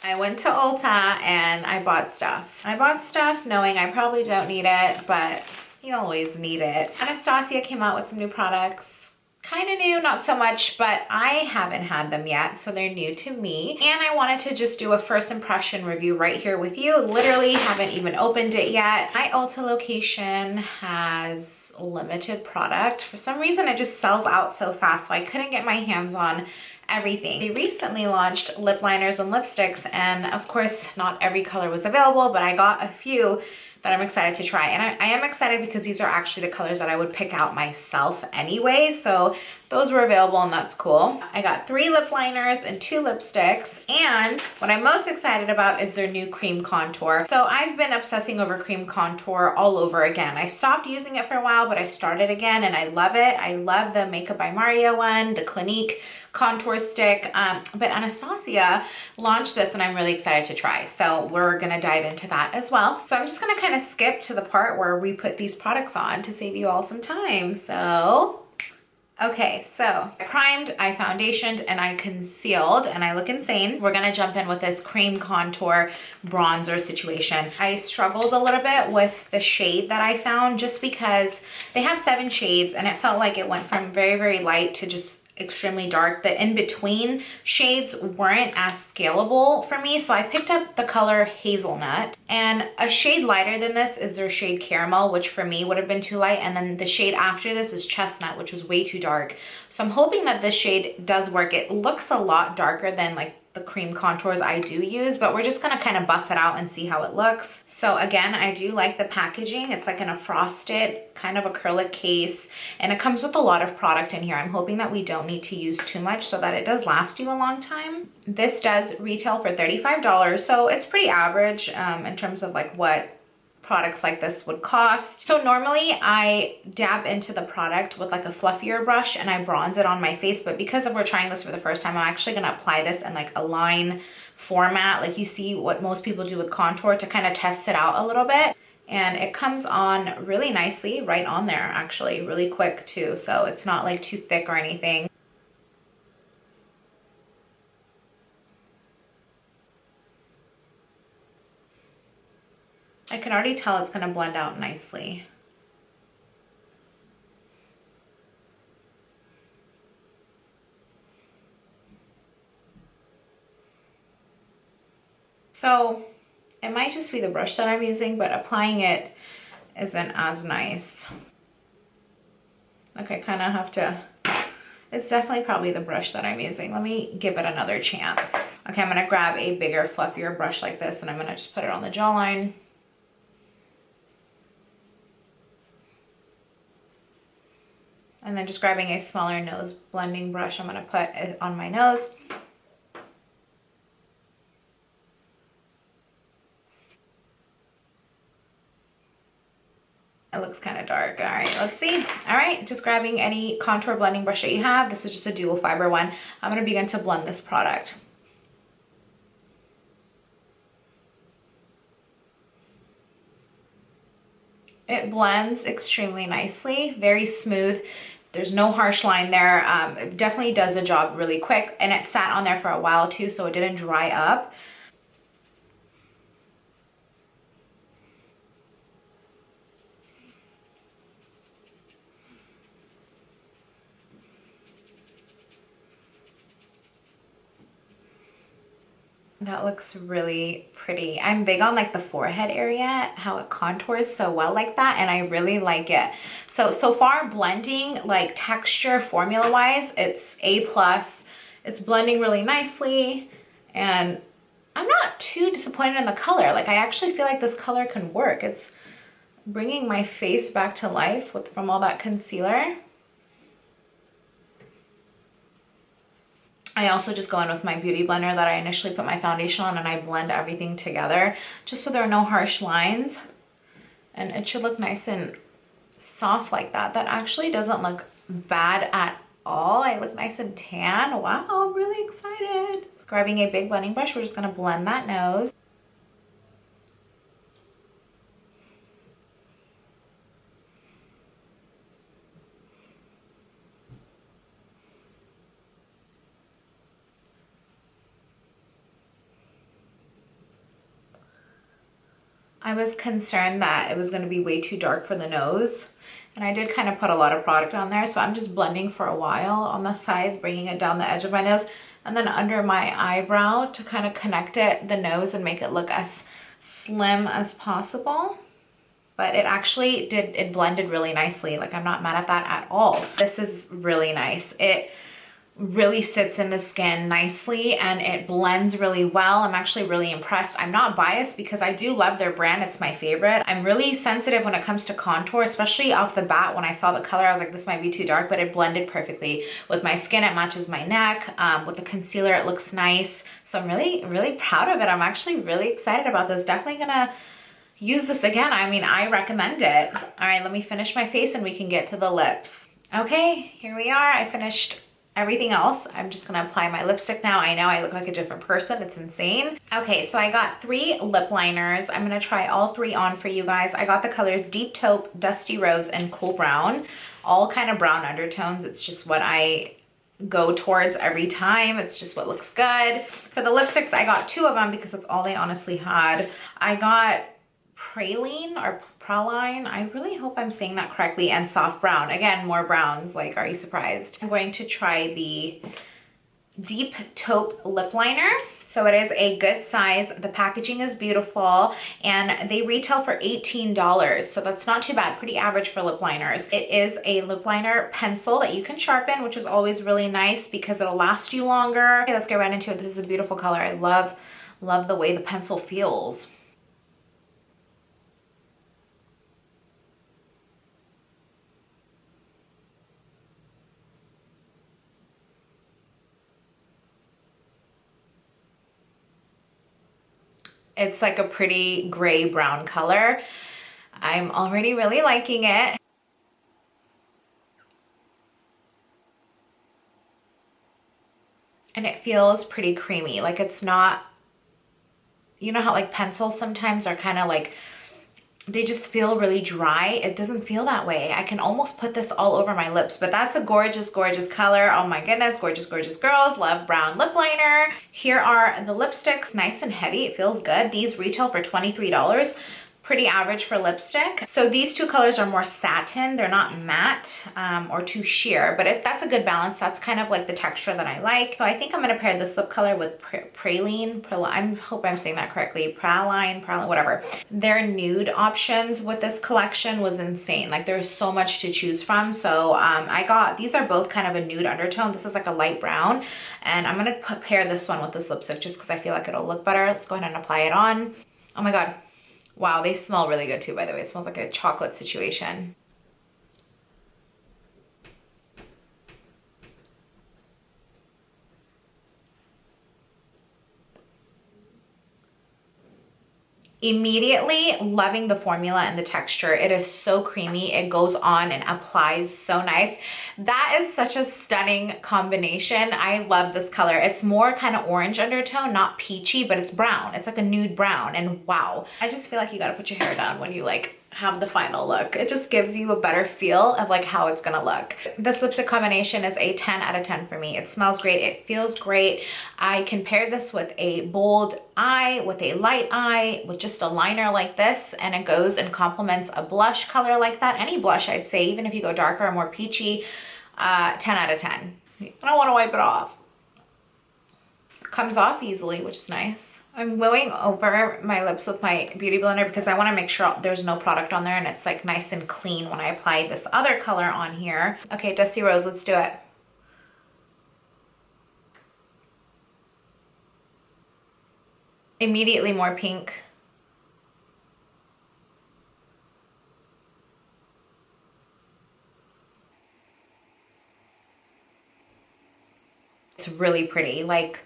I went to Ulta and I bought stuff. I bought stuff knowing I probably don't need it, but you always need it. Anastasia came out with some new products. Kind of new, not so much, but I haven't had them yet, so they're new to me. And I wanted to just do a first impression review right here with you. Literally haven't even opened it yet. My Ulta location has limited product. For some reason, it just sells out so fast, so I couldn't get my hands on everything. They recently launched lip liners and lipsticks, and of course, not every color was available, but I got a few that I'm excited to try. And I am excited because these are actually the colors that I would pick out myself anyway. So those were available and that's cool. I got 3 lip liners and 2 lipsticks. And what I'm most excited about is their new cream contour. So I've been obsessing over cream contour all over again. I stopped using it for a while, but I started again and I love it. I love the Makeup by Mario one, the Clinique contour stick, but Anastasia launched this and I'm really excited to try. So we're gonna dive into that as well. So I'm just gonna kind of skip to the part where we put these products on to save you all some time. So, okay, so I primed, I foundationed, and I concealed, and I look insane. We're gonna jump in with this cream contour bronzer situation. I struggled a little bit with the shade that I found just because they have 7 shades and it felt like it went from very, very light to just extremely dark. The in-between shades weren't as scalable for me, so I picked up the color Hazelnut, and a shade lighter than this is their shade Caramel, which for me would have been too light, and then the shade after this is Chestnut, which was way too dark. So I'm hoping that this shade does work. It looks a lot darker than like the cream contours I do use, but we're just gonna kind of buff it out and see how it looks. So again, I do like the packaging. It's like in a frosted kind of acrylic case, and it comes with a lot of product in here. I'm hoping that we don't need to use too much so that it does last you a long time. This does retail for $35, so it's pretty average in terms of like what products like this would cost. So normally I dab into the product with like a fluffier brush and I bronze it on my face, but because we're trying this for the first time, I'm actually gonna apply this in like a line format, like you see what most people do with contour, to kind of test it out a little bit. And it comes on really nicely right on there, actually really quick too, so it's not like too thick or anything. I can already tell it's gonna blend out nicely. So it might just be the brush that I'm using, but applying it isn't as nice. Okay, kind of have to, it's definitely probably the brush that I'm using. Let me give it another chance. Okay, I'm gonna grab a bigger, fluffier brush like this and I'm gonna just put it on the jawline. And then just grabbing a smaller nose blending brush, I'm gonna put it on my nose. It looks kind of dark. All right, let's see. All right, just grabbing any contour blending brush that you have. This is just a dual fiber one. I'm gonna begin to blend this product. It blends extremely nicely, very smooth. There's no harsh line there. It definitely does the job really quick, and it sat on there for a while too, so it didn't dry up. That looks really pretty. I'm big on like the forehead area, how it contours so well like that, and I really like it. So far blending, like texture formula wise, it's A+. It's blending really nicely, and I'm not too disappointed in the color. Like I actually feel like this color can work. It's bringing my face back to life from all that concealer. I also just go in with my beauty blender that I initially put my foundation on, and I blend everything together just so there are no harsh lines. And it should look nice and soft like that. That actually doesn't look bad at all. I look nice and tan. Wow, I'm really excited. Grabbing a big blending brush, we're just gonna blend that nose. I was concerned that it was going to be way too dark for the nose. And I did kind of put a lot of product on there. So I'm just blending for a while on the sides, bringing it down the edge of my nose. And then under my eyebrow to kind of connect the nose and make it look as slim as possible. But it actually it blended really nicely. Like, I'm not mad at that at all. This is really nice. It really sits in the skin nicely and it blends really well. I'm actually really impressed. I'm not biased because I do love their brand. It's my favorite. I'm really sensitive when it comes to contour, especially off the bat. When I saw the color, I was like, this might be too dark, but it blended perfectly with my skin. It matches my neck. With the concealer, it looks nice. So I'm really, really proud of it. I'm actually really excited about this. Definitely gonna use this again. I mean, I recommend it. All right, let me finish my face and we can get to the lips. Okay, here we are. I finished everything else. I'm just gonna apply my lipstick now. I know I look like a different person. It's insane. Okay, so I got 3 lip liners. I'm gonna try all 3 on for you guys. I got the colors Deep Taupe, Dusty Rose, and Cool Brown. All kind of brown undertones. It's just what I go towards every time. It's just what looks good. For the lipsticks, I got 2 of them because that's all they honestly had. I got Praline or Praline. I really hope I'm saying that correctly. And Soft Brown. Again, more browns. Like, are you surprised? I'm going to try the Deep Taupe lip liner. So it is a good size. The packaging is beautiful and they retail for $18. So that's not too bad. Pretty average for lip liners. It is a lip liner pencil that you can sharpen, which is always really nice because it'll last you longer. Okay, let's get right into it. This is a beautiful color. I love the way the pencil feels. It's like a pretty gray brown color. I'm already really liking it. And it feels pretty creamy. Like, it's not, you know how like pencils sometimes are kind of like, they just feel really dry. It doesn't feel that way. I can almost put this all over my lips, but that's a gorgeous, gorgeous color. Oh my goodness, gorgeous, gorgeous girls. Love brown lip liner. Here are the lipsticks, nice and heavy. It feels good. These retail for $23. Pretty average for lipstick. So these 2 colors are more satin. They're not matte or too sheer, but if that's a good balance, that's kind of like the texture that I like. So I think I'm gonna pair this lip color with Praline. I hope I'm saying that correctly. Praline, whatever. Their nude options with this collection was insane. Like, there's so much to choose from. So I got, these are both kind of a nude undertone. This is like a light brown. And I'm gonna pair this one with this lipstick just because I feel like it'll look better. Let's go ahead and apply it on. Oh my God. Wow, they smell really good too, by the way. It smells like a chocolate situation. Immediately loving the formula and the texture. It is so creamy. It goes on and applies so nice. That is such a stunning combination. I love this color. It's more kind of orange undertone, not peachy, but it's brown. It's like a nude brown, and wow. I just feel like you gotta put your hair down when you like have the final look. It just gives you a better feel of like how it's gonna look. This lipstick combination is a 10 out of 10 for me. It smells great. It feels great. I can pair this with a bold eye, with a light eye, with just a liner like this, and it goes and complements a blush color like that. Any blush, I'd say, even if you go darker or more peachy, 10 out of 10. I don't wanna wipe it off. Comes off easily, which is nice. I'm going over my lips with my beauty blender because I want to make sure there's no product on there and it's like nice and clean when I apply this other color on here. Okay, Dusty Rose, let's do it. Immediately more pink. It's really pretty. Like,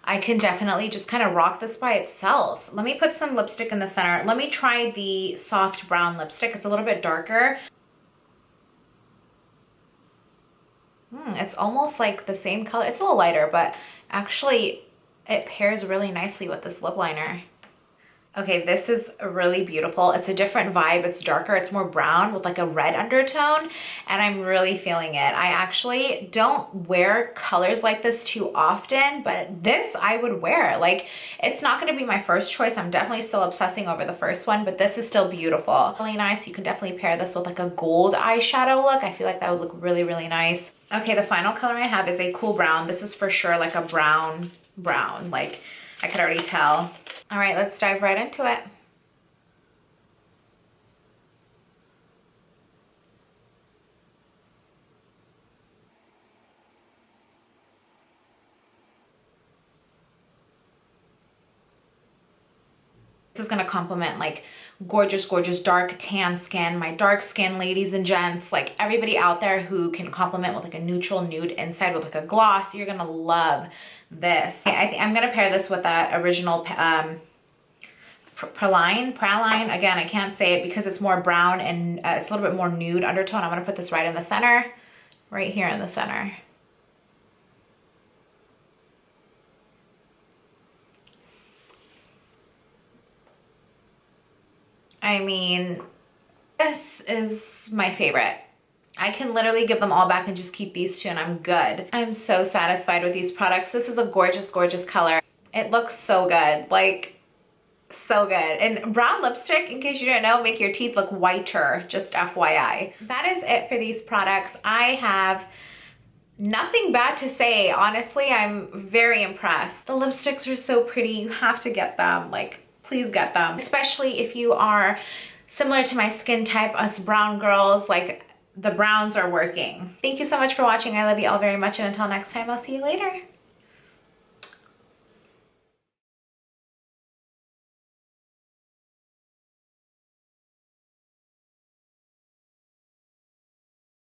I can definitely just kind of rock this by itself. Let me put some lipstick in the center. Let me try the soft brown lipstick. It's a little bit darker. It's almost like the same color. It's a little lighter, but actually it pairs really nicely with this lip liner. Okay, this is really beautiful. It's a different vibe. It's darker. It's more brown with like a red undertone, and I'm really feeling it. I actually don't wear colors like this too often, but this I would wear. Like, it's not going to be my first choice. I'm definitely still obsessing over the first one, but this is still beautiful. Really nice. You can definitely pair this with like a gold eyeshadow look. I feel like that would look really, really nice. Okay, the final color I have is a cool brown. This is for sure like a brown. Like, I could already tell. All right, let's dive right into it. This is gonna complement like gorgeous, gorgeous dark tan skin, my dark skin ladies and gents, like everybody out there who can complement with like a neutral nude inside with like a gloss. You're gonna love this. I'm gonna pair this with that original Praline. Again, I can't say it because it's more brown and it's a little bit more nude undertone. I'm gonna put this right in the center, right here in the center. I mean, this is my favorite. I can literally give them all back and just keep these two and I'm good. I'm so satisfied with these products. This is a gorgeous, gorgeous color. It looks so good, like so good. And brown lipstick, in case you didn't know, make your teeth look whiter, just FYI. That is it for these products. I have nothing bad to say. Honestly, I'm very impressed. The lipsticks are so pretty. You have to get them. Like, please get them. Especially if you are similar to my skin type, us brown girls, like the browns are working. Thank you so much for watching. I love you all very much. And until next time, I'll see you later.